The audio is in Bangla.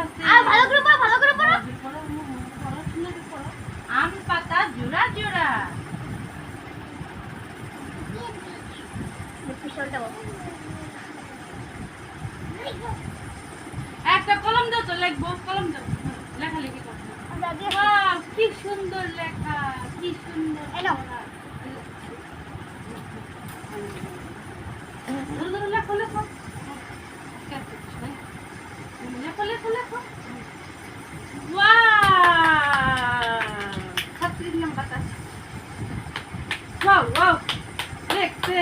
আছে ভালো করে পড়ো, ভালো করে পড়ো। আম পাতা জোড়া জোড়া। একটা কলম দাও তো, লিখবো। কলম দাও, লেখালেখি করবো। বাহ, কি সুন্দর লেখা, কি সুন্দর লেখা। ধরো, ধরো, লেখো, লেখো। লেখো, লেখো, লেখো। Wow, 36 number. ওয়াও, ওয়াও, লিখছে।